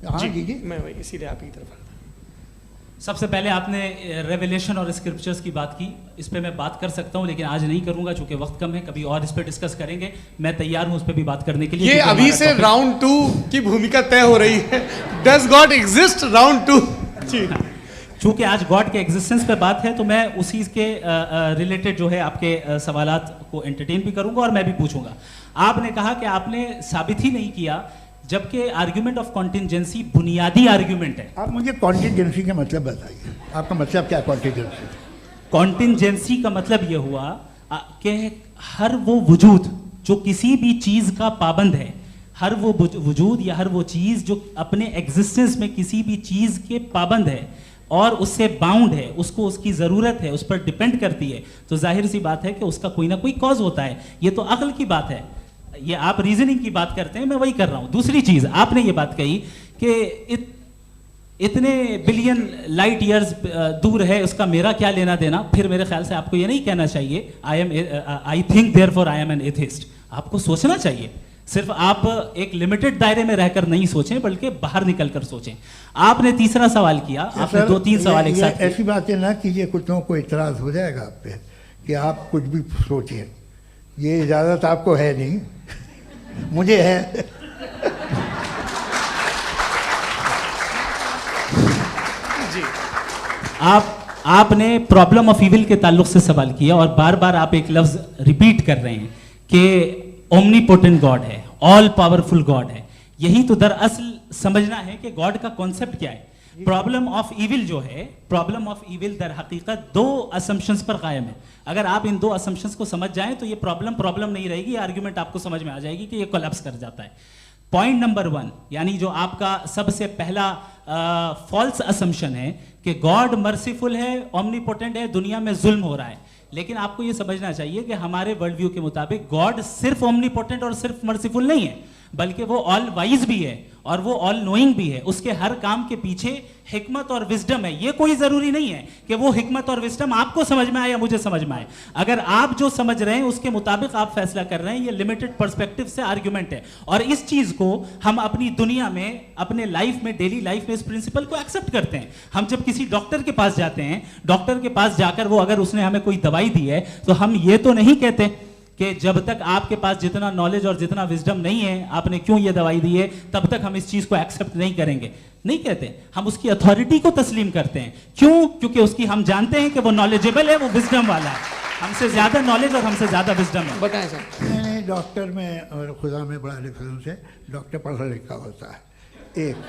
हाँ कीजिए। मैं वही इसीलिए आप ही की तरफ आ था। सबसे पहले आपने रेवलेशन और स्क्रिप्चर्स की बात की, इस पे मैं बात कर सकता हूँ लेकिन आज नहीं करूंगा चूंकि वक्त कम है, कभी और इस पे डिस्कस करेंगे। मैं तैयार हूँ उस पे भी बात करने के लिए। ये अभी से राउंड 2 की भूमिका तय हो रही है। Does God exist round 2। चूंकि आज गॉड के एग्जिस्टेंस पे बात है तो मैं उसी के रिलेटेड जो है आपके सवालात को एंटरटेन भी करूंगा और मैं भी पूछूंगा। आपने कहा कि आपने साबित ही नहीं किया, जबकि आर्ग्यूमेंट ऑफ कॉन्टिंजेंसी बुनियादी आर्ग्यूमेंट है। आप मुझे कॉन्टिंजेंसी का मतलब बताइए, आपका मतलब क्या कॉन्टिंजेंसी? कॉन्टिंजेंसी का मतलब यह हुआ कि हर वो वजूद जो किसी भी चीज का पाबंद है, हर वो वजूद या हर वो चीज जो अपने एग्जिस्टेंस में किसी भी चीज के पाबंद है और उससे बाउंड है, उसको उसकी ज़रूरत है, उस पर डिपेंड करती है, तो जाहिर सी बात है कि उसका कोई ना कोई कॉज होता है। ये तो अक्ल की बात है, ये आप रीजनिंग की बात करते हैं, मैं वही कर रहा हूँ। दूसरी चीज़ आपने ये बात कही कि इतने बिलियन लाइट ईयर्स दूर है, उसका मेरा क्या लेना देना। फिर मेरे ख्याल से आपको ये नहीं कहना चाहिए I think therefore I am an atheist. आपको सोचना चाहिए, सिर्फ आप एक लिमिटेड दायरे में रहकर नहीं सोचें बल्कि बाहर निकलकर सोचें। आपने तीसरा सवाल किया, आपने 2-3 सवाल एक साथ। ऐसी बातें ना कीजिए, कुछ लोगों को इतराज हो जाएगा आप पे कि आप कुछ भी सोचें। ये इजाज़त आपको है नहीं, मुझे है। जी, आपने प्रॉब्लम ऑफ इविल के ताल्लुक से सवाल किया और बार बार आप एक लफ्ज रिपीट कर रहे हैं कि ओमनीपोटेंट गॉड है, ऑल पावरफुल गॉड है। यही तो दरअसल समझना है कि गॉड का कॉन्सेप्ट क्या है। प्रॉब्लम ऑफ इविल जो है, प्रॉब्लम ऑफ इविल दर हकीकत 2 असम्पशंस पर कायम है। अगर आप इन 2 असम्पशंस को समझ जाएं तो ये प्रॉब्लम नहीं रहेगी, आर्ग्यूमेंट आपको समझ में आ जाएगी कि ये कोलैप्स कर जाता है। पॉइंट नंबर 1, यानी जो आपका सबसे पहला फॉल्स असम्पशन है कि गॉड मर्सीफुल है, ओमनीपोटेंट है, दुनिया में जुल्म हो रहा है। लेकिन आपको यह समझना चाहिए कि हमारे वर्ल्ड व्यू के मुताबिक गॉड सिर्फ ओमनीपोटेंट और सिर्फ मर्सीफुल नहीं है, बल्कि वो ऑल वाइज भी है और वो ऑल नोइंग भी है। उसके हर काम के पीछे हिकमत और विजडम है। ये कोई जरूरी नहीं है कि वो हिकमत और विजडम आपको समझ में आए या मुझे समझ में आए। अगर आप जो समझ रहे हैं उसके मुताबिक आप फैसला कर रहे हैं, ये लिमिटेड पर्सपेक्टिव से आर्ग्यूमेंट है। और इस चीज को हम अपनी दुनिया में, अपने लाइफ में, डेली लाइफ में इस प्रिंसिपल को एक्सेप्ट करते हैं। हम जब किसी डॉक्टर के पास जाते हैं, डॉक्टर के पास जाकर वो अगर उसने हमें कोई दवाई दी है तो हम ये तो नहीं कहते कि जब तक आपके पास जितना नॉलेज और जितना विजडम नहीं है, आपने क्यों ये दवाई दी है, तब तक हम इस चीज को एक्सेप्ट नहीं करेंगे। नहीं कहते, हम उसकी अथॉरिटी को तस्लीम करते हैं। क्यों? क्योंकि उसकी हम जानते हैं कि वो नॉलेजेबल है, वो विजडम वाला है, हमसे ज्यादा नॉलेज और हमसे ज्यादा विजडम है। बताएं सर। नहीं, डॉक्टर में और खुदा में बड़ा डिफरेंस है। डॉक्टर पढ़ा लिखा होता है, एक